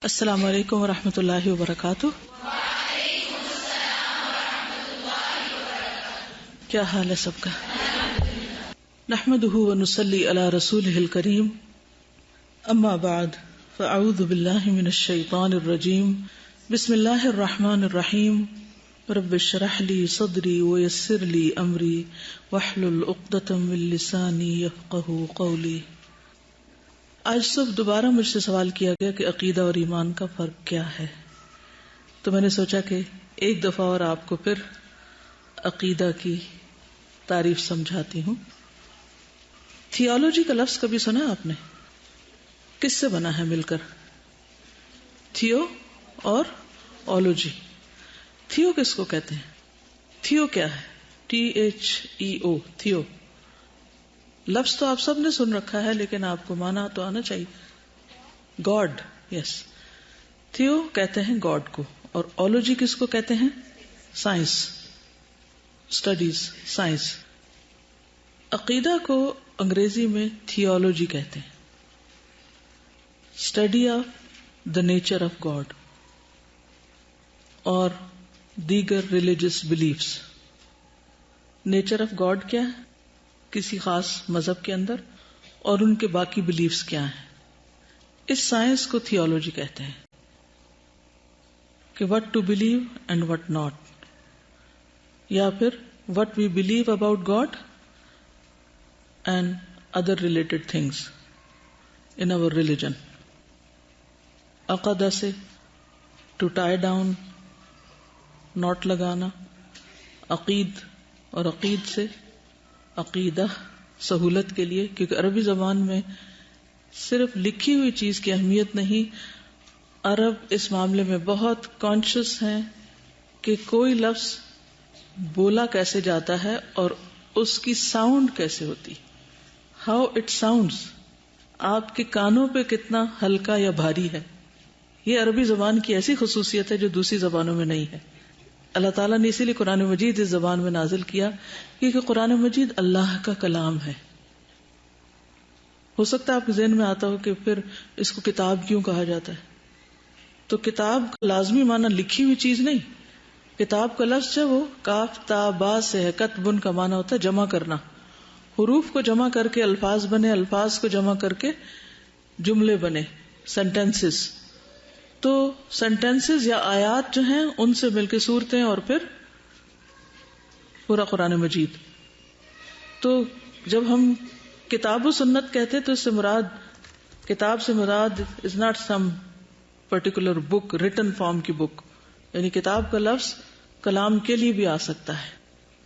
السلام علیکم ورحمۃ اللہ وبرکاتہ۔ کیا حال ہے سب کا؟ نحمده ونصلی علی رسولہ الکریم، اما بعد فاعوذ باللہ من الشیطان الرجیم، بسم اللہ الرحمن الرحیم، رب اشرح لی صدری ویسر لی امری واحلل عقدۃ من لسانی یفقہوا قولی۔ آج صبح دوبارہ مجھ سے سوال کیا گیا کہ عقیدہ اور ایمان کا فرق کیا ہے، تو میں نے سوچا کہ ایک دفعہ اور آپ کو پھر عقیدہ کی تعریف سمجھاتی ہوں۔ تھیولوجی کا لفظ کبھی سنا آپ نے؟ کس سے بنا ہے مل کر؟ تھیو اور اولوجی۔ تھیو کس کو کہتے ہیں؟ تھیو کیا ہے؟ THEO، تھیو لفظ تو آپ سب نے سن رکھا ہے، لیکن آپ کو مانا تو آنا چاہیے۔ گاڈ، یس۔ تھیو کہتے ہیں گاڈ کو، اور اولوجی کس کو کہتے ہیں؟ Science, studies, science. عقیدہ کو انگریزی میں تھیولوجی کہتے ہیں، study of the nature of God اور دیگر religious beliefs. Nature of God کیا ہے کسی خاص مذہب کے اندر، اور ان کے باقی بلیفز کیا ہیں، اس سائنس کو تھیولوجی کہتے ہیں، کہ what to believe and what not, یا پھر what we believe about God and other related things in our religion. عقدہ سے ٹو ٹائی ڈاؤن، ناٹ لگانا، عقید اور عقید سے عقیدہ، سہولت کے لیے، کیونکہ عربی زبان میں صرف لکھی ہوئی چیز کی اہمیت نہیں، عرب اس معاملے میں بہت کانشیس ہیں کہ کوئی لفظ بولا کیسے جاتا ہے اور اس کی ساؤنڈ کیسے ہوتی، ہاؤ اٹ ساؤنڈز، آپ کے کانوں پہ کتنا ہلکا یا بھاری ہے۔ یہ عربی زبان کی ایسی خصوصیت ہے جو دوسری زبانوں میں نہیں ہے۔ اللہ تعالیٰ نے اسی لیے قرآن مجید اس زبان میں نازل کیا، کیونکہ قرآن مجید اللہ کا کلام ہے۔ ہو سکتا ہے آپ کے ذہن میں آتا ہو کہ پھر اس کو کتاب کیوں کہا جاتا ہے؟ تو کتاب کا لازمی معنی لکھی ہوئی چیز نہیں، کتاب کا لفظ ہے وہ کاف تا با سے ہے، کتبن کا معنی ہوتا ہے جمع کرنا، حروف کو جمع کر کے الفاظ بنے، الفاظ کو جمع کر کے جملے بنے، سینٹینسز۔ تو سینٹینسز یا آیات جو ہیں ان سے مل کے صورتیں اور پھر پورا قرآن مجید۔ تو جب ہم کتاب و سنت کہتے تو اس سے مراد، کتاب سے مراد is not some particular book, written form کی بک، یعنی کتاب کا لفظ کلام کے لیے بھی آ سکتا ہے،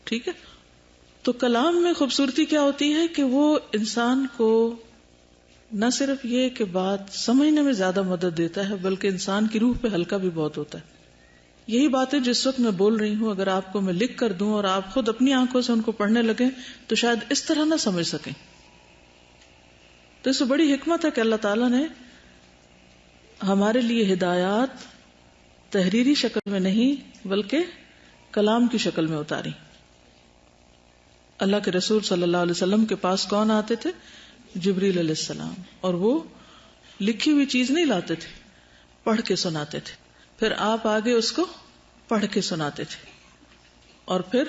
ٹھیک ہے؟ تو کلام میں خوبصورتی کیا ہوتی ہے کہ وہ انسان کو نہ صرف یہ کہ بات سمجھنے میں زیادہ مدد دیتا ہے، بلکہ انسان کی روح پہ ہلکا بھی بہت ہوتا ہے۔ یہی باتیں جس وقت میں بول رہی ہوں اگر آپ کو میں لکھ کر دوں اور آپ خود اپنی آنکھوں سے ان کو پڑھنے لگیں تو شاید اس طرح نہ سمجھ سکیں۔ تو اس میں بڑی حکمت ہے کہ اللہ تعالیٰ نے ہمارے لیے ہدایات تحریری شکل میں نہیں بلکہ کلام کی شکل میں اتاری۔ اللہ کے رسول صلی اللہ علیہ وسلم کے پاس کون آتے تھے؟ جبریل علیہ السلام، اور وہ لکھی ہوئی چیز نہیں لاتے تھے، پڑھ کے سناتے تھے، پھر آپ آگے اس کو پڑھ کے سناتے تھے، اور پھر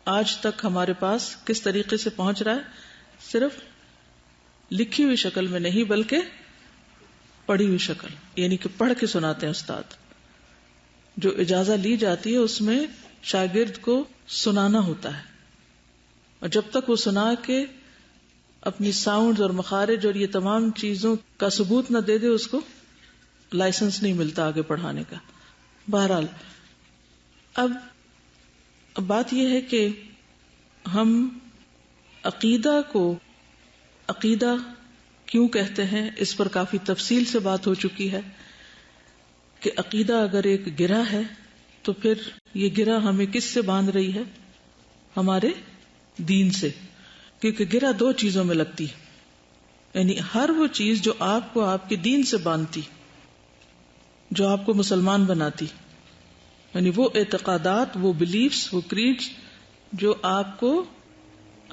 آج تک ہمارے پاس کس طریقے سے پہنچ رہا ہے؟ صرف لکھی ہوئی شکل میں نہیں بلکہ پڑھی ہوئی شکل، یعنی کہ پڑھ کے سناتے ہیں استاد۔ جو اجازت لی جاتی ہے اس میں شاگرد کو سنانا ہوتا ہے، اور جب تک وہ سنا کے اپنی ساؤنڈز اور مخارج اور یہ تمام چیزوں کا ثبوت نہ دے دے، اس کو لائسنس نہیں ملتا آگے پڑھانے کا۔ بہرحال اب بات یہ ہے کہ ہم عقیدہ کو عقیدہ کیوں کہتے ہیں، اس پر کافی تفصیل سے بات ہو چکی ہے کہ عقیدہ اگر ایک گرہ ہے تو پھر یہ گرہ ہمیں کس سے باندھ رہی ہے؟ ہمارے دین سے، کیونکہ گرہ دو چیزوں میں لگتی ہے، یعنی ہر وہ چیز جو آپ کو آپ کے دین سے باندھتی، جو آپ کو مسلمان بناتی، یعنی وہ اعتقادات، وہ بلیفز، وہ کریڈز جو آپ کو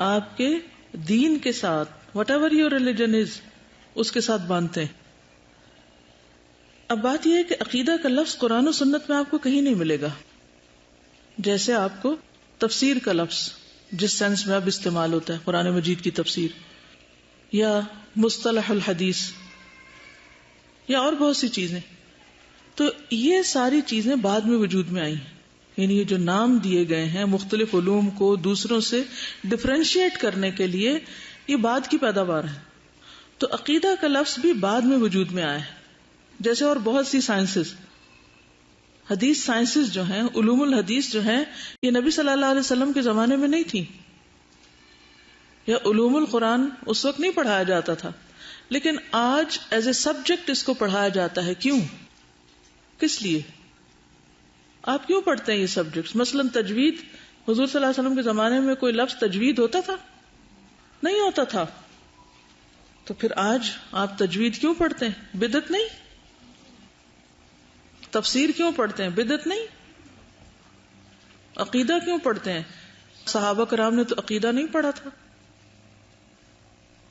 آپ کے دین کے ساتھ، whatever your religion is, اس کے ساتھ باندھتے ہیں۔ اب بات یہ ہے کہ عقیدہ کا لفظ قرآن و سنت میں آپ کو کہیں نہیں ملے گا. جیسے آپ کو تفسیر کا لفظ جس سینس میں اب استعمال ہوتا ہے قرآن مجید کی تفسیر، یا مصطلح الحدیث، یا اور بہت سی چیزیں، تو یہ ساری چیزیں بعد میں وجود میں آئی ہیں. یعنی یہ جو نام دیے گئے ہیں مختلف علوم کو دوسروں سے ڈفرینشیٹ کرنے کے لیے، یہ بعد کی پیداوار ہے. تو عقیدہ کا لفظ بھی بعد میں وجود میں آیا ہے. جیسے اور بہت سی سائنسز، حدیث سائنسز جو ہیں، علوم الحدیث جو ہیں، یہ نبی صلی اللہ علیہ وسلم کے زمانے میں نہیں تھی، یا علوم القرآن اس وقت نہیں پڑھایا جاتا تھا، لیکن آج ایز اے سبجیکٹ اس کو پڑھایا جاتا ہے. کیوں؟ کس لیے؟ آپ کیوں پڑھتے ہیں یہ سبجیکٹس؟ مثلا تجوید، حضور صلی اللہ علیہ وسلم کے زمانے میں کوئی لفظ تجوید ہوتا تھا؟ نہیں ہوتا تھا. تو پھر آج آپ تجوید کیوں پڑھتے ہیں؟ بدعت نہیں؟ تفسیر کیوں پڑھتے ہیں؟ بدعت نہیں؟ عقیدہ کیوں پڑھتے ہیں؟ صحابہ کرام نے تو عقیدہ نہیں پڑھا تھا.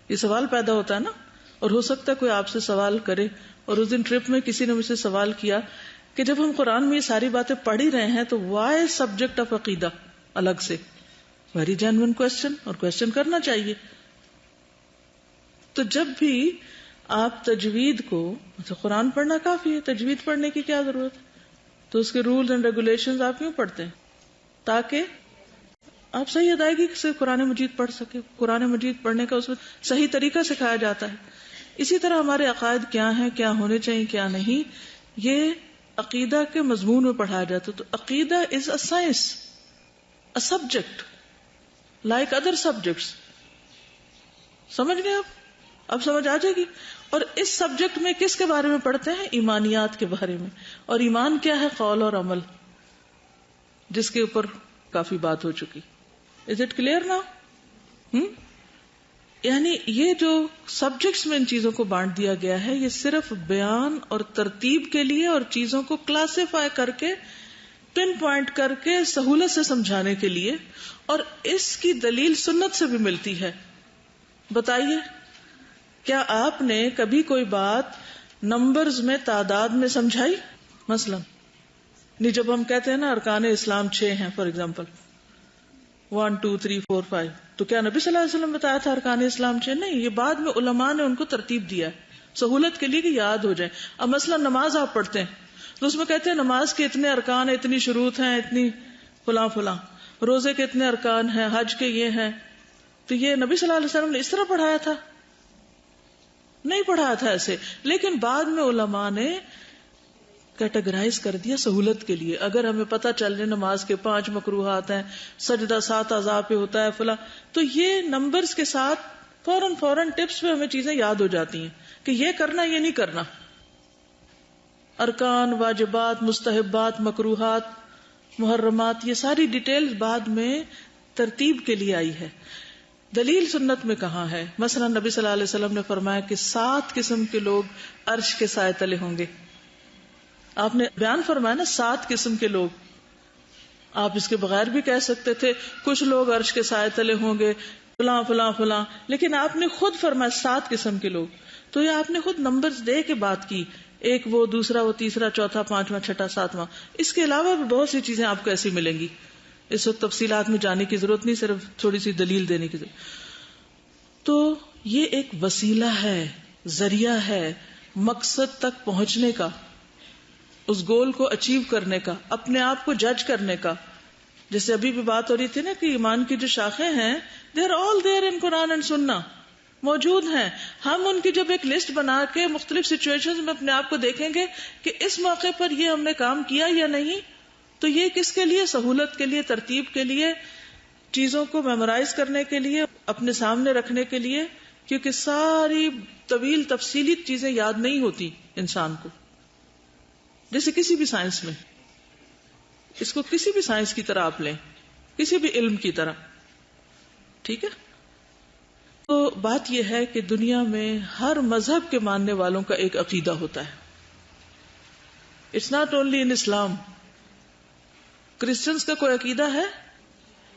یہ سوال پیدا ہوتا ہے نا. اور ہو سکتا ہے کوئی آپ سے سوال کرے، اور اس دن ٹرپ میں کسی نے مجھ سے سوال کیا کہ جب ہم قرآن میں یہ ساری باتیں پڑھ ہی رہے ہیں تو وائی سبجیکٹ آف عقیدہ الگ سے؟ ویری جینوئن کوشچن، اور کوشچن کرنا چاہیے. تو جب بھی آپ تجوید کو، قرآن پڑھنا کافی ہے، تجوید پڑھنے کی کیا ضرورت ہے؟ تو اس کے رولز اینڈ ریگولیشنز آپ کیوں پڑھتے ہیں؟ تاکہ آپ صحیح ادائیگی سے قرآن مجید پڑھ سکے. قرآن مجید پڑھنے کا اس میں صحیح طریقہ سکھایا جاتا ہے. اسی طرح ہمارے عقائد کیا ہیں، کیا ہونے چاہیے، کیا نہیں، یہ عقیدہ کے مضمون میں پڑھایا جاتا ہے. تو عقیدہ is a science, a subject like other subjects. سمجھ گئے آپ؟ اب سمجھ آ جائے گی. اور اس سبجیکٹ میں کس کے بارے میں پڑھتے ہیں؟ ایمانیات کے بارے میں. اور ایمان کیا ہے؟ قول اور عمل، جس کے اوپر کافی بات ہو چکی. Is it clear now? یعنی یہ جو سبجیکٹس میں ان چیزوں کو بانٹ دیا گیا ہے، یہ صرف بیان اور ترتیب کے لیے، اور چیزوں کو کلاسیفائی کر کے، پن پوائنٹ کر کے سہولت سے سمجھانے کے لیے. اور اس کی دلیل سنت سے بھی ملتی ہے. بتائیے، کیا آپ نے کبھی کوئی بات نمبرز میں، تعداد میں سمجھائی؟ مثلا جب ہم کہتے ہیں نا ارکان اسلام 6 ہیں، فار ایگزامپل 1 2 3 4 5، تو کیا نبی صلی اللہ علیہ وسلم بتایا تھا ارکان اسلام 6؟ نہیں، یہ بعد میں علماء نے ان کو ترتیب دیا ہے سہولت کے لیے کہ یاد ہو جائے. اب مثلا نماز آپ پڑھتے ہیں تو اس میں کہتے ہیں نماز کے اتنے ارکان، اتنی شروط ہیں، اتنی فلاں فلاں. روزے کے اتنے ارکان ہیں، حج کے یہ ہیں. تو یہ نبی صلی اللہ علیہ وسلم نے اس طرح پڑھایا تھا؟ نہیں پڑھایا تھا ایسے. لیکن بعد میں علماء نے کیٹیگرائز کر دیا سہولت کے لیے. اگر ہمیں پتہ چل جائے نماز کے 5 مکروہات ہیں، سجدہ 7 اعضاء پہ ہوتا ہے فلاں، تو یہ نمبرز کے ساتھ فوراً ٹپس پہ ہمیں چیزیں یاد ہو جاتی ہیں کہ یہ کرنا، یہ نہیں کرنا. ارکان، واجبات، مستحبات، مکروہات، محرمات، یہ ساری ڈیٹیلز بعد میں ترتیب کے لیے آئی ہے. دلیل سنت میں کہاں ہے؟ مثلا نبی صلی اللہ علیہ وسلم نے فرمایا کہ 7 قسم کے لوگ عرش کے سائے تلے ہوں گے. آپ نے بیان فرمایا نا 7 قسم کے لوگ. آپ اس کے بغیر بھی کہہ سکتے تھے کچھ لوگ عرش کے سائے تلے ہوں گے، فلاں فلاں فلاں، لیکن آپ نے خود فرمایا 7 قسم کے لوگ. تو یہ آپ نے خود نمبرز دے کے بات کی، ایک وہ، دوسرا وہ، تیسرا، چوتھا، 5واں، 6واں، 7واں. اس کے علاوہ بھی بہت سی چیزیں آپ کو ایسی ملیں گی. اس وقت تفصیلات میں جانے کی ضرورت نہیں، صرف تھوڑی سی دلیل دینے کی ضرورت. تو یہ ایک وسیلہ ہے، ذریعہ ہے مقصد تک پہنچنے کا، اس گول کو اچیو کرنے کا، اپنے آپ کو جج کرنے کا. جیسے ابھی بھی بات ہو رہی تھی نا کہ ایمان کی جو شاخیں ہیں، they are all there in Quran and Sunnah, موجود ہیں. ہم ان کی جب ایک لسٹ بنا کے مختلف سچویشنز میں اپنے آپ کو دیکھیں گے کہ اس موقع پر یہ ہم نے کام کیا یا نہیں، تو یہ کس کے لیے؟ سہولت کے لیے، ترتیب کے لیے، چیزوں کو میمورائز کرنے کے لیے، اپنے سامنے رکھنے کے لیے. کیونکہ ساری طویل تفصیلی چیزیں یاد نہیں ہوتی انسان کو. جیسے کسی بھی سائنس میں، اس کو کسی بھی سائنس کی طرح آپ لیں، کسی بھی علم کی طرح، ٹھیک ہے. تو بات یہ ہے کہ دنیا میں ہر مذہب کے ماننے والوں کا ایک عقیدہ ہوتا ہے. It's not only in Islam. Christians کا کوئی عقیدہ ہے،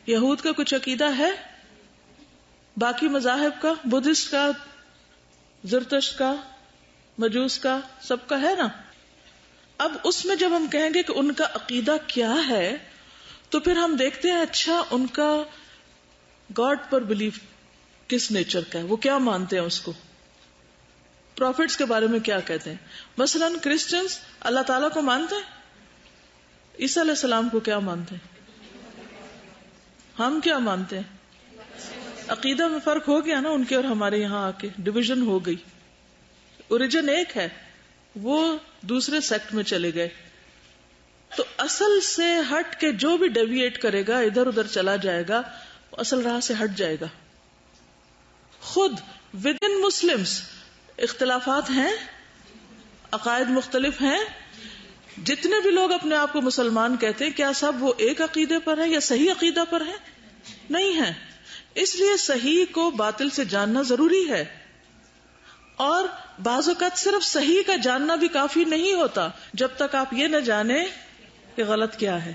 یہود کا کچھ عقیدہ ہے، باقی مذاہب کا، بدھسٹ کا، زرتشت کا، مجوس کا، سب کا ہے نا. اب اس میں جب ہم کہیں گے کہ ان کا عقیدہ کیا ہے تو پھر ہم دیکھتے ہیں اچھا ان کا گاڈ پر بلیف کس نیچر کا ہے، وہ کیا مانتے ہیں، اس کو پروفٹس کے بارے میں کیا کہتے ہیں. مثلاً کرسچنز اللہ تعالیٰ کو مانتے ہیں، عیسیٰ علیہ السلام کو کیا مانتے ہیں، ہم کیا مانتے ہیں. عقیدہ میں فرق ہو گیا نا ان کے اور ہمارے یہاں آ کے ڈویژن ہو گئی. اوریجن ایک ہے، وہ دوسرے سیکٹ میں چلے گئے. تو اصل سے ہٹ کے جو بھی ڈیویٹ کرے گا، ادھر ادھر چلا جائے گا، وہ اصل راہ سے ہٹ جائے گا. خود ود ان مسلمس اختلافات ہیں، عقائد مختلف ہیں. جتنے بھی لوگ اپنے آپ کو مسلمان کہتے ہیں، کیا سب وہ ایک عقیدے پر ہیں یا صحیح عقیدہ پر ہیں؟ نہیں ہے. اس لیے صحیح کو باطل سے جاننا ضروری ہے. اور بعض اوقات صرف صحیح کا جاننا بھی کافی نہیں ہوتا جب تک آپ یہ نہ جانیں کہ غلط کیا ہے.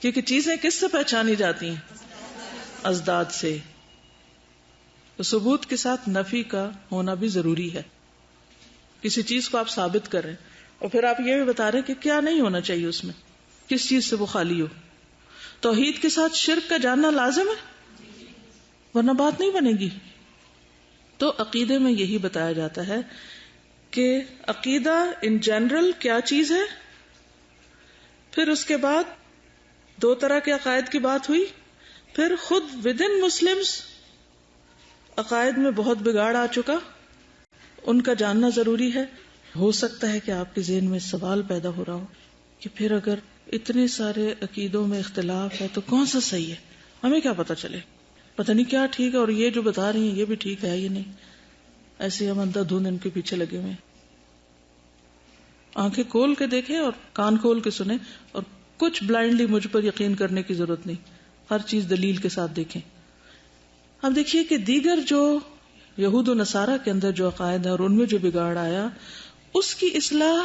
کیونکہ چیزیں کس سے پہچانی جاتی ہیں؟ ازداد سے. تو ثبوت کے ساتھ نفی کا ہونا بھی ضروری ہے. کسی چیز کو آپ ثابت کر رہے ہیں اور پھر آپ یہ بھی بتا رہے ہیں کہ کیا نہیں ہونا چاہیے، اس میں کس چیز سے وہ خالی ہو. توحید کے ساتھ شرک کا جاننا لازم ہے، ورنہ بات نہیں بنے گی. تو عقیدے میں یہی بتایا جاتا ہے کہ عقیدہ ان جنرل کیا چیز ہے. پھر اس کے بعد دو طرح کے عقائد کی بات ہوئی. پھر خود ود ان مسلمس عقائد میں بہت بگاڑ آ چکا، ان کا جاننا ضروری ہے. ہو سکتا ہے کہ آپ کے ذہن میں سوال پیدا ہو رہا ہو کہ پھر اگر اتنے سارے عقیدوں میں اختلاف ہے تو کون سا صحیح ہے؟ ہمیں کیا پتا چلے؟ پتہ نہیں کیا ٹھیک ہے اور یہ جو بتا رہی ہیں یہ بھی ٹھیک ہے، یہ نہیں. ایسے ہم اندھا دھند ان کے پیچھے لگے ہوئے ہیں. آنکھیں کھول کے دیکھیں اور کان کھول کے سنیں، اور کچھ بلائنڈلی مجھ پر یقین کرنے کی ضرورت نہیں. ہر چیز دلیل کے ساتھ دیکھیں. اب دیکھیے کہ دیگر جو یہود و نصارہ کے اندر جو عقائد ہیں اور ان میں جو بگاڑ آیا، اس کی اصلاح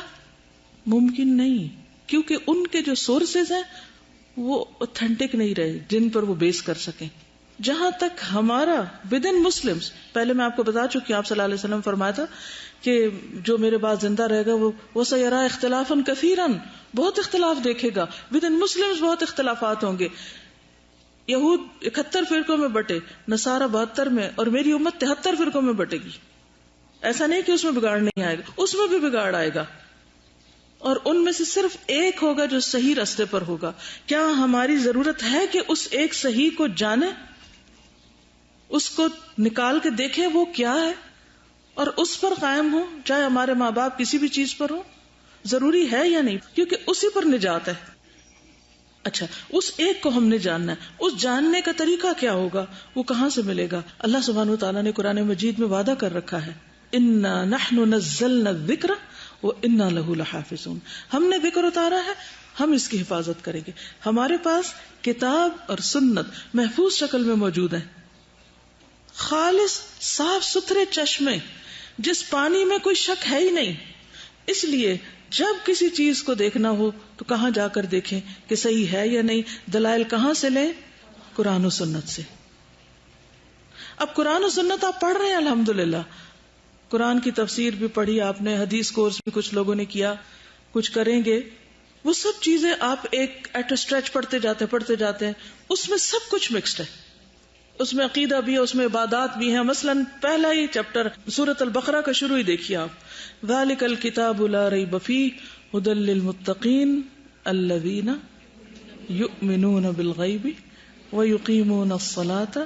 ممکن نہیں، کیونکہ ان کے جو سورسز ہیں وہ اوتھینٹک نہیں رہے جن پر وہ بیس کر سکیں. جہاں تک ہمارا ود ان مسلمس، پہلے میں آپ کو بتا چکی ہوں، آپ صلی اللہ علیہ وسلم فرمایا تھا کہ جو میرے بعد زندہ رہے گا وہ سیرا اختلافاً کثیراً، بہت اختلاف دیکھے گا. ود ان مسلمس بہت اختلافات ہوں گے. یہود 71 فرقوں میں بٹے، نصارہ 72 میں، اور میری امت 73 فرقوں میں بٹے گی. ایسا نہیں کہ اس میں بگاڑ نہیں آئے گا، اس میں بھی بگاڑ آئے گا. اور ان میں سے صرف ایک ہوگا جو صحیح راستے پر ہوگا. کیا ہماری ضرورت ہے کہ اس ایک صحیح کو جانیں، اس کو نکال کے دیکھیں وہ کیا ہے اور اس پر قائم ہو، چاہے ہمارے ماں باپ کسی بھی چیز پر ہو؟ ضروری ہے یا نہیں؟ کیونکہ اسی پر نجات ہے. اچھا، اس ایک کو ہم نے جاننا ہے. اس جاننے کا طریقہ کیا ہوگا، وہ کہاں سے ملے گا؟ اللہ سبحانہ وتعالیٰ نے قرآن مجید میں وعدہ کر رکھا ہے، انا نحن نزلنا الذکر وانا لہ لحافظون. ہم نے ذکر اتارا ہے، ہم اس کی حفاظت کریں گے. ہمارے پاس کتاب اور سنت محفوظ شکل میں موجود ہے، خالص صاف ستھرے چشمے جس پانی میں کوئی شک ہے ہی نہیں. اس لیے جب کسی چیز کو دیکھنا ہو تو کہاں جا کر دیکھیں کہ صحیح ہے یا نہیں؟ دلائل کہاں سے لیں؟ قرآن و سنت سے. اب قرآن و سنت آپ پڑھ رہے ہیں، الحمدللہ قرآن کی تفسیر بھی پڑھی آپ نے، حدیث کورس بھی کچھ لوگوں نے کیا، کچھ کریں گے. وہ سب چیزیں آپ ایک ایٹ اے اسٹریچ پڑھتے جاتے ہیں، اس میں سب کچھ مکسڈ ہے. اس میں عقیدہ بھی ہے، اس میں عبادات بھی ہیں. مثلاً پہلا ہی چیپٹر سورۃ البقرہ کا شروع ہی دیکھیے آپ، ذالک الکتاب لا ریب فیہ ھدی للمتقین الذین یؤمنون بالغیب ویقیمون الصلاۃ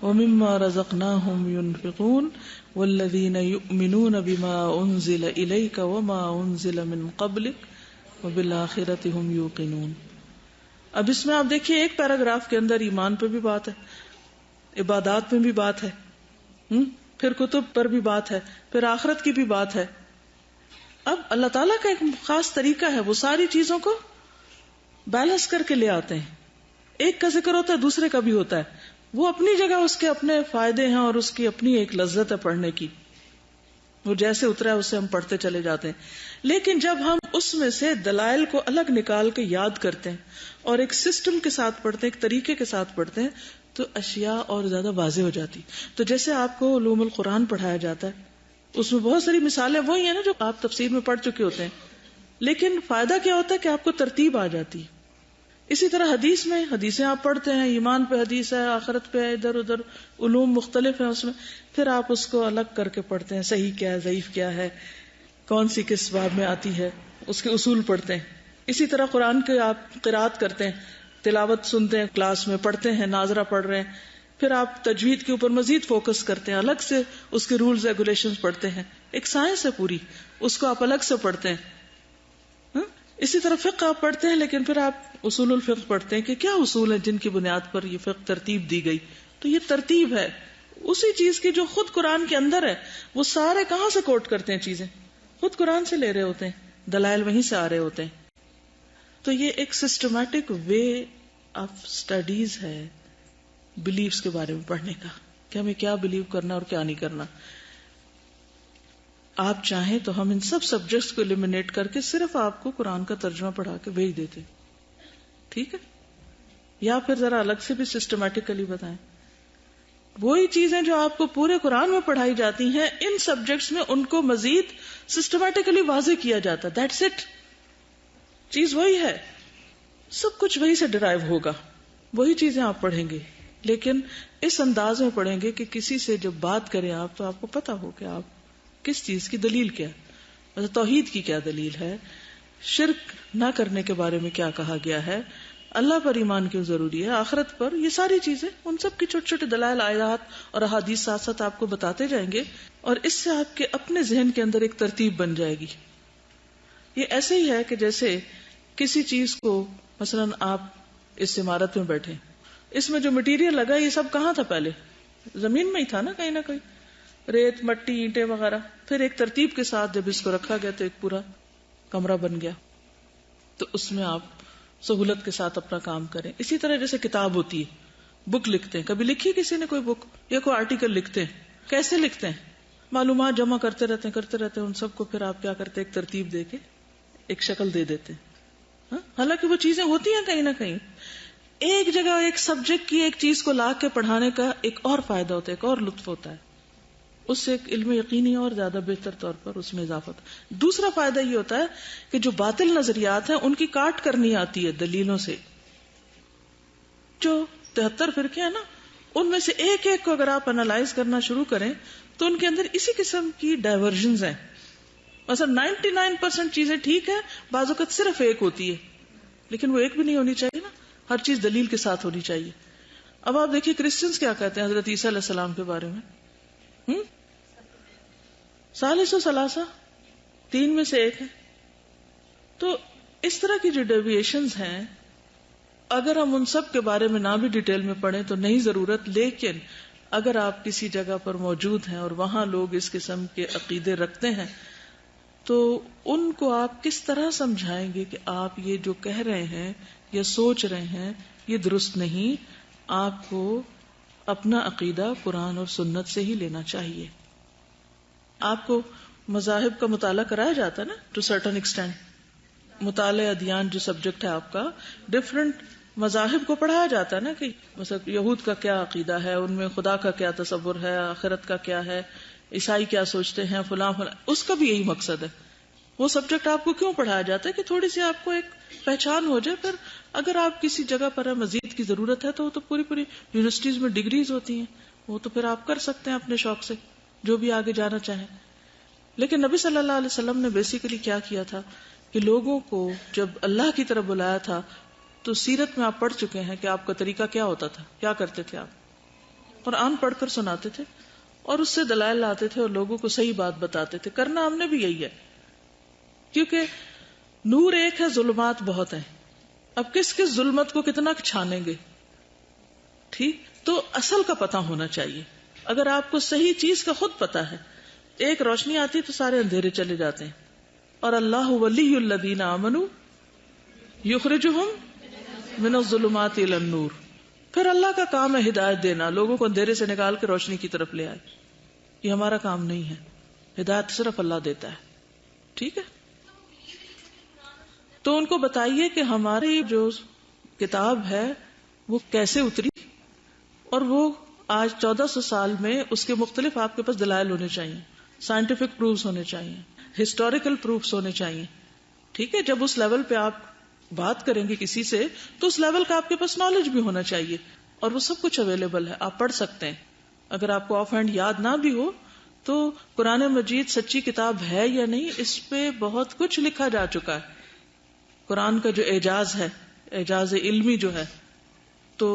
ومما رزقناہم ینفقون والذین یؤمنون بما انزل الیک وما انزل من قبلک وبالآخرۃ ھم یوقنون. اب اس میں آپ دیکھیے ایک پیراگراف کے اندر ایمان پہ بھی بات ہے، عبادات میں بھی بات ہے، پھر کتب پر بھی بات ہے، پھر آخرت کی بھی بات ہے. اب اللہ تعالیٰ کا ایک خاص طریقہ ہے، وہ ساری چیزوں کو بیلنس کر کے لے آتے ہیں. ایک کا ذکر ہوتا ہے، دوسرے کا بھی ہوتا ہے. وہ اپنی جگہ اس کے اپنے فائدے ہیں اور اس کی اپنی ایک لذت ہے پڑھنے کی. وہ جیسے اترا ہے اسے ہم پڑھتے چلے جاتے ہیں. لیکن جب ہم اس میں سے دلائل کو الگ نکال کے یاد کرتے ہیں اور ایک سسٹم کے ساتھ پڑھتے ہیں، ایک طریقے کے ساتھ پڑھتے ہیں، تو اشیاء اور زیادہ واضح ہو جاتی. تو جیسے آپ کو علوم القرآن پڑھایا جاتا ہے، اس میں بہت ساری مثالیں وہی ہیں نا جو آپ تفسیر میں پڑھ چکے ہوتے ہیں. لیکن فائدہ کیا ہوتا ہے کہ آپ کو ترتیب آ جاتی. اسی طرح حدیث میں حدیثیں آپ پڑھتے ہیں، ایمان پہ حدیث ہے، آخرت پہ ہے، ادھر ادھر علوم مختلف ہیں اس میں، پھر آپ اس کو الگ کر کے پڑھتے ہیں، صحیح کیا ہے، ضعیف کیا ہے، کون سی کس باب میں آتی ہے، اس کے اصول پڑھتے ہیں. اسی طرح قرآن کے آپ قرات کرتے ہیں، تلاوت سنتے ہیں، کلاس میں پڑھتے ہیں، ناظرہ پڑھ رہے ہیں، پھر آپ تجوید کے اوپر مزید فوکس کرتے ہیں، الگ سے اس کے رولز ریگولیشنز پڑھتے ہیں. ایک سائنس ہے پوری، اس کو آپ الگ سے پڑھتے ہیں. اسی طرح فقہ آپ پڑھتے ہیں، لیکن پھر آپ اصول الفقہ پڑھتے ہیں کہ کیا اصول ہیں جن کی بنیاد پر یہ فقہ ترتیب دی گئی. تو یہ ترتیب ہے اسی چیز کی جو خود قرآن کے اندر ہے. وہ سارے کہاں سے کوٹ کرتے ہیں چیزیں؟ خود قرآن سے لے رہے ہوتے ہیں، دلائل وہیں سے آ رہے ہوتے ہیں. تو یہ ایک سسٹمیٹک وے آف اسٹڈیز ہے بلیفز کے بارے میں پڑھنے کا، کہ ہمیں کیا بلیو کرنا اور کیا نہیں کرنا. آپ چاہیں تو ہم ان سب سبجیکٹس کو ایلیمینیٹ کر کے صرف آپ کو قرآن کا ترجمہ پڑھا کے بھیج دیتے، ٹھیک ہے؟ یا پھر ذرا الگ سے بھی سسٹمیٹکلی بتائیں. وہی چیزیں جو آپ کو پورے قرآن میں پڑھائی جاتی ہیں، ان سبجیکٹس میں ان کو مزید سسٹمیٹکلی واضح کیا جاتا ہے. That's it. چیز وہی ہے، سب کچھ وہی سے ڈرائیو ہوگا، وہی چیزیں آپ پڑھیں گے، لیکن اس انداز میں پڑھیں گے کہ کسی سے جب بات کریں آپ تو آپ کو پتا ہو کہ آپ کس چیز کی دلیل کیا ہے، توحید کی کیا دلیل ہے، شرک نہ کرنے کے بارے میں کیا کہا گیا ہے، اللہ پر ایمان کیوں ضروری ہے، آخرت پر. یہ ساری چیزیں، ان سب کی چھوٹے چھوٹے دلائل، آیات اور احادیث ساتھ ساتھ آپ کو بتاتے جائیں گے، اور اس سے آپ کے اپنے ذہن کے اندر ایک ترتیب بن جائے گی. یہ ایسے ہی ہے کہ جیسے کسی چیز کو، مثلا آپ اس عمارت میں بیٹھے، اس میں جو مٹیریل لگا یہ سب کہاں تھا؟ پہلے زمین میں ہی تھا نا، کہیں نہ کہیں ریت، مٹی، اینٹیں وغیرہ. پھر ایک ترتیب کے ساتھ جب اس کو رکھا گیا تو ایک پورا کمرہ بن گیا. تو اس میں آپ سہولت کے ساتھ اپنا کام کریں. اسی طرح جیسے کتاب ہوتی ہے، بک لکھتے ہیں، کبھی لکھی کسی نے کوئی بک یا کوئی آرٹیکل لکھتے ہیں، کیسے لکھتے ہیں؟ معلومات جمع کرتے رہتے ہیں، ان سب کو پھر آپ کیا کرتے ہیں؟ ایک ترتیب دے کے ایک شکل دے دیتے ہیں. حالانکہ وہ چیزیں ہوتی ہیں کہیں نہ کہیں. ایک جگہ ایک سبجیکٹ کی ایک چیز کو لا کے پڑھانے کا ایک اور فائدہ ہوتا ہے، ایک اور لطف ہوتا ہے، اس سے ایک علم یقینی اور زیادہ بہتر طور پر اس میں اضافہ ہوتا ہے. دوسرا فائدہ یہ ہوتا ہے کہ جو باطل نظریات ہیں ان کی کاٹ کرنی آتی ہے دلیلوں سے. جو 73 فرقے ہیں نا، ان میں سے ایک ایک کو اگر آپ انالائز کرنا شروع کریں تو ان کے اندر اسی قسم کی ڈائیورژنز ہیں. مثلا 99% چیزیں ٹھیک ہے، بعض اوقات صرف ایک ہوتی ہے، لیکن وہ ایک بھی نہیں ہونی چاہیے نا، ہر چیز دلیل کے ساتھ ہونی چاہیے. اب آپ دیکھیے کرسچنز کیا کہتے ہیں حضرت عیسیٰ علیہ السلام کے بارے میں، ثالث و ثلاثہ، تین میں سے ایک ہے. تو اس طرح کی جو ڈیویشنز ہیں، اگر ہم ان سب کے بارے میں نہ بھی ڈیٹیل میں پڑھیں تو نہیں ضرورت، لیکن اگر آپ کسی جگہ پر موجود ہیں اور وہاں لوگ اس قسم کے عقیدے رکھتے ہیں تو ان کو آپ کس طرح سمجھائیں گے کہ آپ یہ جو کہہ رہے ہیں یا سوچ رہے ہیں یہ درست نہیں. آپ کو اپنا عقیدہ قرآن اور سنت سے ہی لینا چاہیے. آپ کو مذاہب کا مطالعہ کرایا جاتا ہے نا ٹو سرٹن ایکسٹینٹ. مطالعہ ادیان جو سبجیکٹ ہے آپ کا، ڈفرنٹ مذاہب کو پڑھایا جاتا ہے نا، کہ مثلا یہود کا کیا عقیدہ ہے، ان میں خدا کا کیا تصور ہے، آخرت کا کیا ہے، عیسائی کیا سوچتے ہیں، فلاں فلاں. اس کا بھی یہی مقصد ہے. وہ سبجیکٹ آپ کو کیوں پڑھایا جاتا ہے کہ تھوڑی سی آپ کو ایک پہچان ہو جائے. پھر اگر آپ کسی جگہ پر مزید کی ضرورت ہے تو وہ تو پوری یونیورسٹیز میں ڈگریز ہوتی ہیں، وہ تو پھر آپ کر سکتے ہیں اپنے شوق سے جو بھی آگے جانا چاہیں. لیکن نبی صلی اللہ علیہ وسلم نے بیسیکلی کیا کیا تھا کہ لوگوں کو جب اللہ کی طرف بلایا تھا تو سیرت میں آپ پڑھ چکے ہیں کہ آپ کا طریقہ کیا ہوتا تھا، کیا کرتے تھے. آپ قرآن پڑھ کر سناتے تھے اور اس سے دلائل لاتے تھے اور لوگوں کو صحیح بات بتاتے تھے. کرنا ہم نے بھی یہی ہے، کیونکہ نور ایک ہے، ظلمات بہت ہیں. اب کس کس ظلمت کو کتنا چھانیں گے؟ ٹھیک، تو اصل کا پتہ ہونا چاہیے. اگر آپ کو صحیح چیز کا خود پتہ ہے، ایک روشنی آتی تو سارے اندھیرے چلے جاتے ہیں. اور اللہ ولی الذین آمنوا یخرجہم من الظلمات الی النور. پھر اللہ کا کام ہے ہدایت دینا، لوگوں کو اندھیرے سے نکال کے روشنی کی طرف لے آئے. یہ ہمارا کام نہیں ہے، ہدایت صرف اللہ دیتا ہے. ٹھیک ہے، تو ان کو بتائیے کہ ہماری جو کتاب ہے وہ کیسے اتری، اور وہ آج 1400 سال میں اس کے مختلف آپ کے پاس دلائل ہونے چاہیے، سائنٹیفک پروفز ہونے چاہیے، ہسٹوریکل پروفز ہونے چاہیے ٹھیک ہے، جب اس لیول پہ آپ بات کریں گے کسی سے تو اس لیول کا آپ کے پاس نالج بھی ہونا چاہیے، اور وہ سب کچھ اویلیبل ہے، آپ پڑھ سکتے ہیں. اگر آپ کو آف ہینڈ یاد نہ بھی ہو تو قرآن مجید سچی کتاب ہے یا نہیں، اس پہ بہت کچھ لکھا جا چکا ہے. قرآن کا جو اعجاز ہے، اعجاز علمی جو ہے، تو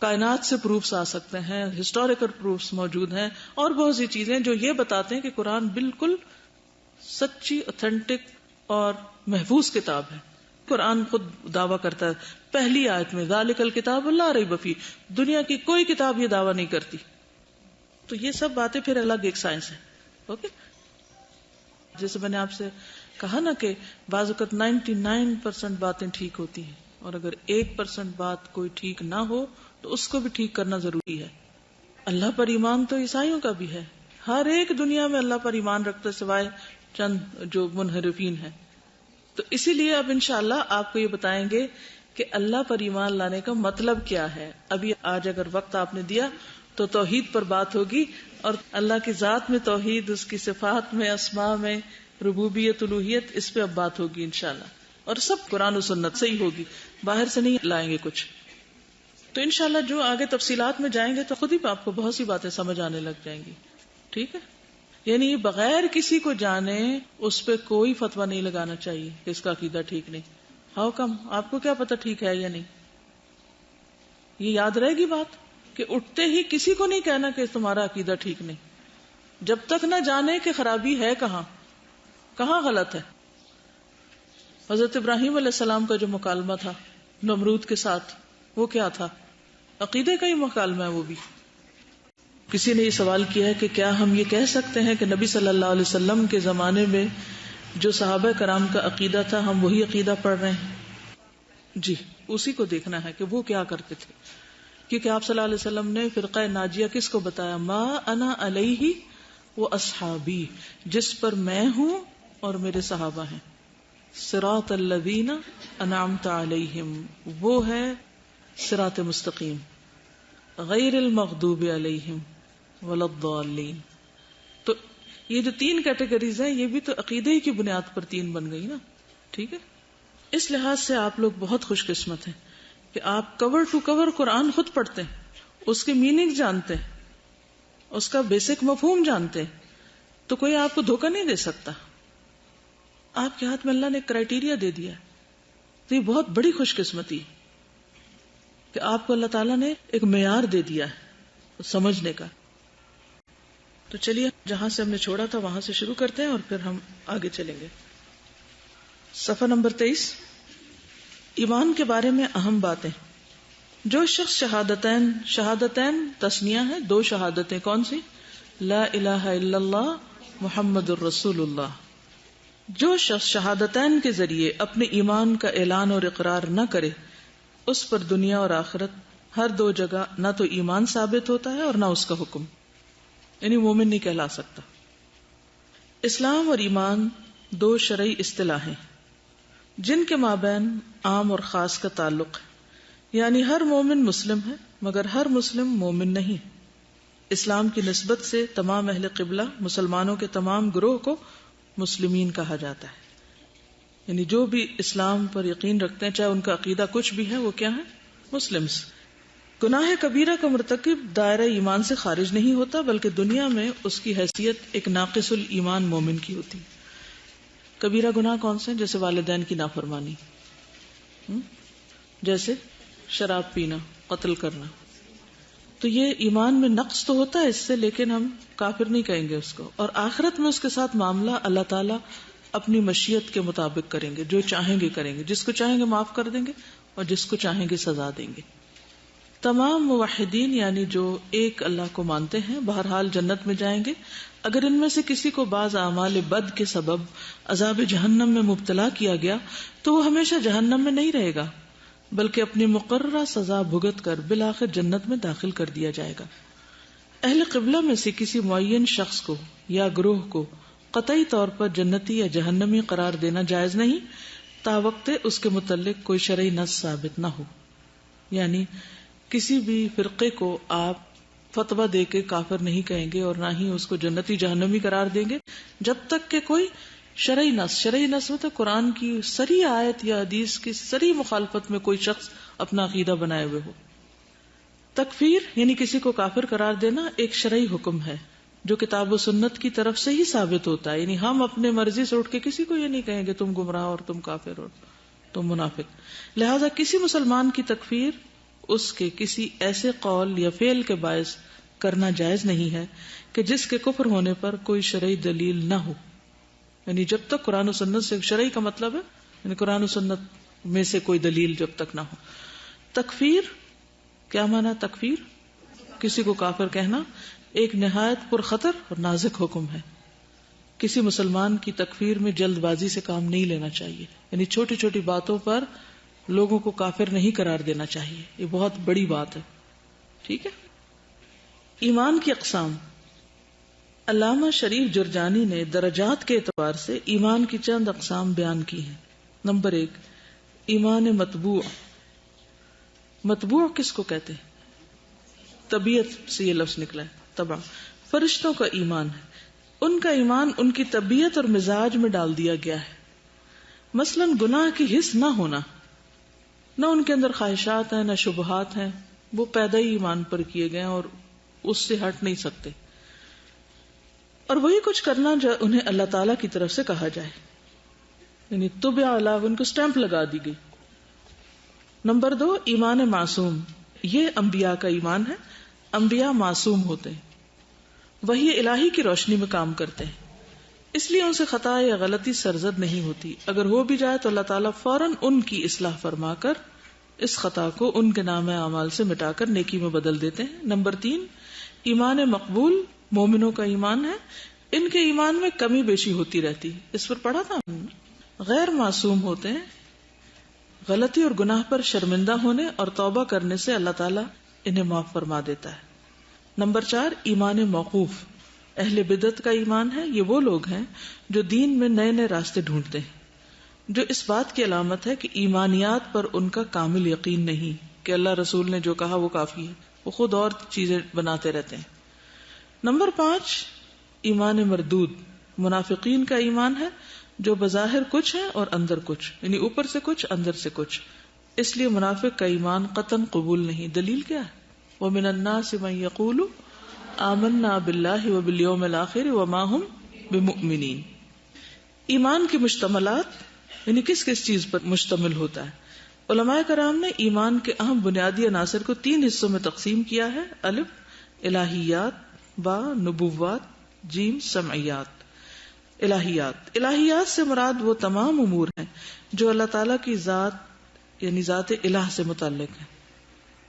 کائنات سے پروفس آ سکتے ہیں، ہسٹوریکل پروفس موجود ہیں، اور بہت سی چیزیں جو یہ بتاتے ہیں کہ قرآن بالکل سچی، اوتھینٹک اور محفوظ کتاب ہے. قرآن خود دعویٰ کرتا ہے پہلی آیت میں ذالک الکتاب لا ریب فیہ، دنیا کی کوئی کتاب یہ دعویٰ نہیں کرتی. تو یہ سب باتیں پھر الگ ایک سائنس ہے. اوکے، جیسے میں نے آپ سے کہا نا کہ بعض اوقات 99% باتیں ٹھیک ہوتی ہیں، اور اگر 1% بات کوئی ٹھیک نہ ہو تو اس کو بھی ٹھیک کرنا ضروری ہے. اللہ پر ایمان تو عیسائیوں کا بھی ہے، ہر ایک دنیا میں اللہ پر ایمان رکھتا سوائے چند جو منحرفین ہیں. تو اسی لیے اب انشاءاللہ آپ کو یہ بتائیں گے کہ اللہ پر ایمان لانے کا مطلب کیا ہے. ابھی آج اگر وقت آپ نے دیا تو توحید پر بات ہوگی، اور اللہ کی ذات میں توحید، اس کی صفات میں، اسماء میں، ربوبیت، الوہیت، اس پہ اب بات ہوگی انشاءاللہ. اور سب قرآن و سنت سے ہی ہوگی، باہر سے نہیں لائیں گے کچھ. تو انشاءاللہ جو آگے تفصیلات میں جائیں گے تو خود ہی آپ کو بہت سی باتیں سمجھ آنے لگ جائیں گی. ٹھیک ہے، یعنی بغیر کسی کو جانے اس پہ کوئی فتویٰ نہیں لگانا چاہیے کہ اس کا عقیدہ ٹھیک نہیں. How come? آپ کو کیا پتا ٹھیک ہے یا نہیں؟ یہ یاد رہے گی بات کہ اٹھتے ہی کسی کو نہیں کہنا کہ تمہارا عقیدہ ٹھیک نہیں، جب تک نہ جانے کہ خرابی ہے کہاں غلط ہے. حضرت ابراہیم علیہ السلام کا جو مکالمہ تھا نمرود کے ساتھ، وہ کیا تھا؟ عقیدے کا ہی مکالمہ ہے. وہ بھی کسی نے یہ سوال کیا ہے کہ کیا ہم یہ کہہ سکتے ہیں کہ نبی صلی اللہ علیہ وسلم کے زمانے میں جو صحابہ کرام کا عقیدہ تھا ہم وہی عقیدہ پڑھ رہے ہیں؟ جی، اسی کو دیکھنا ہے کہ وہ کیا کرتے تھے، کیونکہ آپ صلی اللہ علیہ وسلم نے فرقہ ناجیہ کس کو بتایا؟ ما انا علیہ و اصحابی، جس پر میں ہوں اور میرے صحابہ ہیں. صراط الذین انعمت علیہم، وہ ہے صراط مستقیم، غیر المغضوب علیہم ولا الضالین. تو یہ جو 3 کیٹیگریز ہیں یہ بھی تو عقیدے ہی کی بنیاد پر 3 بن گئی نا. ٹھیک ہے، اس لحاظ سے آپ لوگ بہت خوش قسمت ہیں کہ آپ کور ٹو کور قرآن خود پڑھتے ہیں، اس کے میننگ جانتے ہیں، اس کا بیسک مفہوم جانتے ہیں، تو کوئی آپ کو دھوکہ نہیں دے سکتا. آپ کے ہاتھ میں اللہ نے ایک کرائیٹیریا دے دیا ہے. تو یہ بہت بڑی خوش قسمتی کہ آپ کو اللہ تعالیٰ نے ایک معیار دے دیا ہے سمجھنے کا. تو چلیے جہاں سے ہم نے چھوڑا تھا وہاں سے شروع کرتے ہیں اور پھر ہم آگے چلیں گے. صفحہ نمبر 23، ایمان کے بارے میں اہم باتیں. جو شخص شہادتین تثنیہ ہے، 2 شہادتیں کون سی؟ لا الہ الا اللہ محمد الرسول اللہ. جو شخص شہادتین کے ذریعے اپنے ایمان کا اعلان اور اقرار نہ کرے، اس پر دنیا اور آخرت ہر 2 جگہ نہ تو ایمان ثابت ہوتا ہے اور نہ اس کا حکم، یعنی مومن نہیں کہلا سکتا. اسلام اور ایمان 2 شرعی اصطلاحیں جن کے مابین عام اور خاص کا تعلق ہے، یعنی ہر مومن مسلم ہے مگر ہر مسلم مومن نہیں. اسلام کی نسبت سے تمام اہل قبلہ مسلمانوں کے تمام گروہ کو مسلمین کہا جاتا ہے، یعنی جو بھی اسلام پر یقین رکھتے ہیں چاہے ان کا عقیدہ کچھ بھی ہے وہ کیا ہے؟ مسلمز. گناہ کبیرہ کا مرتکب دائرہ ایمان سے خارج نہیں ہوتا بلکہ دنیا میں اس کی حیثیت ایک ناقص الایمان مومن کی ہوتی. کبیرہ گناہ کون سے ہیں؟ جیسے والدین کی نافرمانی، جیسے شراب پینا، قتل کرنا. تو یہ ایمان میں نقص تو ہوتا ہے اس سے، لیکن ہم کافر نہیں کہیں گے اس کو. اور آخرت میں اس کے ساتھ معاملہ اللہ تعالیٰ اپنی مشیت کے مطابق کریں گے، جو چاہیں گے کریں گے، جس کو چاہیں گے معاف کر دیں گے اور جس کو چاہیں گے سزا دیں گے. تمام موحدین یعنی جو ایک اللہ کو مانتے ہیں بہرحال جنت میں جائیں گے. اگر ان میں سے کسی کو بعض اعمال بد کے سبب عذاب جہنم میں مبتلا کیا گیا تو وہ ہمیشہ جہنم میں نہیں رہے گا بلکہ اپنی مقررہ سزا بھگت کر بالآخر جنت میں داخل کر دیا جائے گا. اہل قبلہ میں سے کسی معین شخص کو یا گروہ کو قطعی طور پر جنتی یا جہنمی قرار دینا جائز نہیں تاوقت اس کے متعلق کوئی شرعی نص ثابت نہ ہو. یعنی کسی بھی فرقے کو آپ فتویٰ دے کے کافر نہیں کہیں گے اور نہ ہی اس کو جنتی جہنمی قرار دیں گے جب تک کہ کوئی شرعی نص ہوتا ہے قرآن کی سری آیت یا حدیث کی سری مخالفت میں کوئی شخص اپنا عقیدہ بنائے ہوئے ہو. تکفیر یعنی کسی کو کافر قرار دینا ایک شرعی حکم ہے جو کتاب و سنت کی طرف سے ہی ثابت ہوتا ہے. یعنی ہم اپنے مرضی سے اٹھ کے کسی کو یہ نہیں کہیں گے تم گمراہ اور تم کافر اور تم منافق. لہذا کسی مسلمان کی تکفیر اس کے کسی ایسے قول یا فعل کے باعث کرنا جائز نہیں ہے کہ جس کے کفر ہونے پر کوئی شرعی دلیل نہ ہو. یعنی جب تک قرآن و سنت سے، شرعی کا مطلب ہے یعنی قرآن و سنت میں سے کوئی دلیل جب تک نہ ہو. تکفیر کیا معنی؟ تکفیر کسی کو کافر کہنا ایک نہایت پرخطر اور نازک حکم ہے. کسی مسلمان کی تکفیر میں جلد بازی سے کام نہیں لینا چاہیے. یعنی چھوٹی چھوٹی باتوں پر لوگوں کو کافر نہیں قرار دینا چاہیے. یہ بہت بڑی بات ہے. ٹھیک ہے. ایمان کی اقسام. علامہ شریف جرجانی نے درجات کے اعتبار سے ایمان کی چند اقسام بیان کی ہیں. نمبر 1 ایمان مطبوع. مطبوع کس کو کہتے ہیں؟ طبیعت سے یہ لفظ نکلا ہے، طبع. فرشتوں کا ایمان ہے. ان کا ایمان ان کی طبیعت اور مزاج میں ڈال دیا گیا ہے. مثلا گناہ کی حس نہ ہونا، نہ ان کے اندر خواہشات ہیں نہ شبہات ہیں، وہ پیدا ہی ایمان پر کیے گئے اور اس سے ہٹ نہیں سکتے. اور وہی کچھ کرنا جو انہیں اللہ تعالی کی طرف سے کہا جائے، یعنی طبع علیہ، ان کو سٹیمپ لگا دی گئی. نمبر 2 ایمان معصوم. یہ انبیاء کا ایمان ہے. انبیاء معصوم ہوتے ہیں، وحی الہی کی روشنی میں کام کرتے ہیں، اس لیے ان سے خطا یا غلطی سرزد نہیں ہوتی. اگر ہو بھی جائے تو اللہ تعالیٰ فوراً ان کی اصلاح فرما کر اس خطا کو ان کے نام اعمال سے مٹا کر نیکی میں بدل دیتے ہیں. نمبر 3 ایمان مقبول. مومنوں کا ایمان ہے. ان کے ایمان میں کمی بیشی ہوتی رہتی. اس پر پڑھا تھا. غیر معصوم ہوتے ہیں. غلطی اور گناہ پر شرمندہ ہونے اور توبہ کرنے سے اللہ تعالیٰ انہیں معاف فرما دیتا ہے. نمبر 4 ایمان موقوف. اہل بدعت کا ایمان ہے. یہ وہ لوگ ہیں جو دین میں نئے نئے راستے ڈھونڈتے ہیں، جو اس بات کی علامت ہے کہ ایمانیات پر ان کا کامل یقین نہیں کہ اللہ رسول نے جو کہا وہ کافی ہے. وہ خود اور چیزیں بناتے رہتے ہیں. نمبر 5 ایمان مردود. منافقین کا ایمان ہے جو بظاہر کچھ ہے اور اندر کچھ، یعنی اوپر سے کچھ اندر سے کچھ. اس لیے منافق کا ایمان قطعاً قبول نہیں. دلیل کیا ہے؟ وَمِنَ النَّاسِ مَن يَقُولُ آمَنَّا بِاللَّهِ وَبِالْيَوْمِ الْآخِرِ وَمَا هُمْ بِمُؤْمِنِينَ. ایمان کی مشتملات یعنی کس کس چیز پر مشتمل ہوتا ہے؟ علماء کرام نے ایمان کے اہم بنیادی عناصر کو 3 حصوں میں تقسیم کیا ہے. الف الہیات، با نبوات، جیم سمعیات. الہیات سے مراد وہ تمام امور ہیں جو اللہ تعالیٰ کی ذات یعنی ذات الہ سے متعلق ہیں،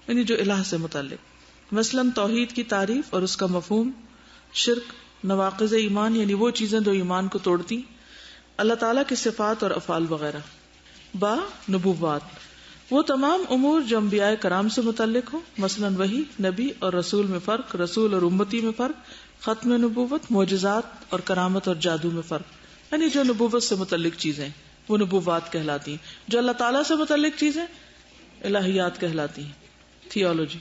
یعنی جو الہ سے متعلق. مثلا توحید کی تعریف اور اس کا مفہوم، شرک، نواقض ایمان یعنی وہ چیزیں جو ایمان کو توڑتی، اللہ تعالیٰ کی صفات اور افعال وغیرہ. با نبوات وہ تمام امور جو انبیاء کرام سے متعلق ہوں، مثلا وحی، نبی اور رسول میں فرق، رسول اور امتی میں فرق، ختم نبوت، معجزات اور کرامت اور جادو میں فرق، یعنی جو نبوت سے متعلق چیزیں وہ نبوات کہلاتی ہیں. جو اللہ تعالیٰ سے متعلق چیزیں الہیات کہلاتی ہیں، تھیولوجی.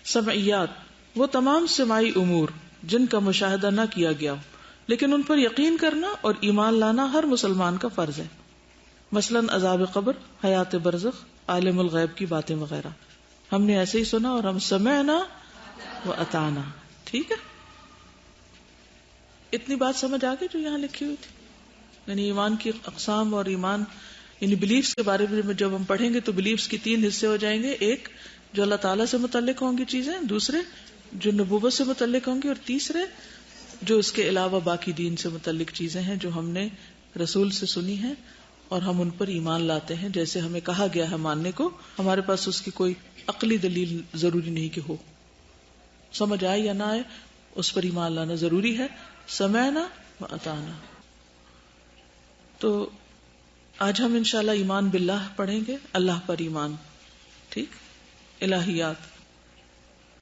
سمعیات وہ تمام سماعی امور جن کا مشاہدہ نہ کیا گیا ہو لیکن ان پر یقین کرنا اور ایمان لانا ہر مسلمان کا فرض ہے، مثلا عذاب قبر، حیات برزخ، عالم الغیب کی باتیں وغیرہ. ہم نے ایسے ہی سنا اور ہم سمعنا و اطعنا. ٹھیک ہے، اتنی بات سمجھ آ گئی جو یہاں لکھی ہوئی تھی. یعنی ایمان کی اقسام اور ایمان یعنی بلیفز کے بارے میں جب ہم پڑھیں گے تو بلیفز کی 3 حصے ہو جائیں گے. ایک جو اللہ تعالیٰ سے متعلق ہوں گی چیزیں، دوسرے جو نبوت سے متعلق ہوں گی، اور تیسرے جو اس کے علاوہ باقی دین سے متعلق چیزیں ہیں جو ہم نے رسول سے سنی ہیں اور ہم ان پر ایمان لاتے ہیں جیسے ہمیں کہا گیا ہے ماننے کو. ہمارے پاس اس کی کوئی عقلی دلیل ضروری نہیں کہ ہو، سمجھ آئے یا نہ آئے اس پر ایمان لانا ضروری ہے. سمعنا و اطعنا. تو آج ہم انشاءاللہ ایمان باللہ پڑھیں گے، اللہ پر ایمان. ٹھیک، الہیات.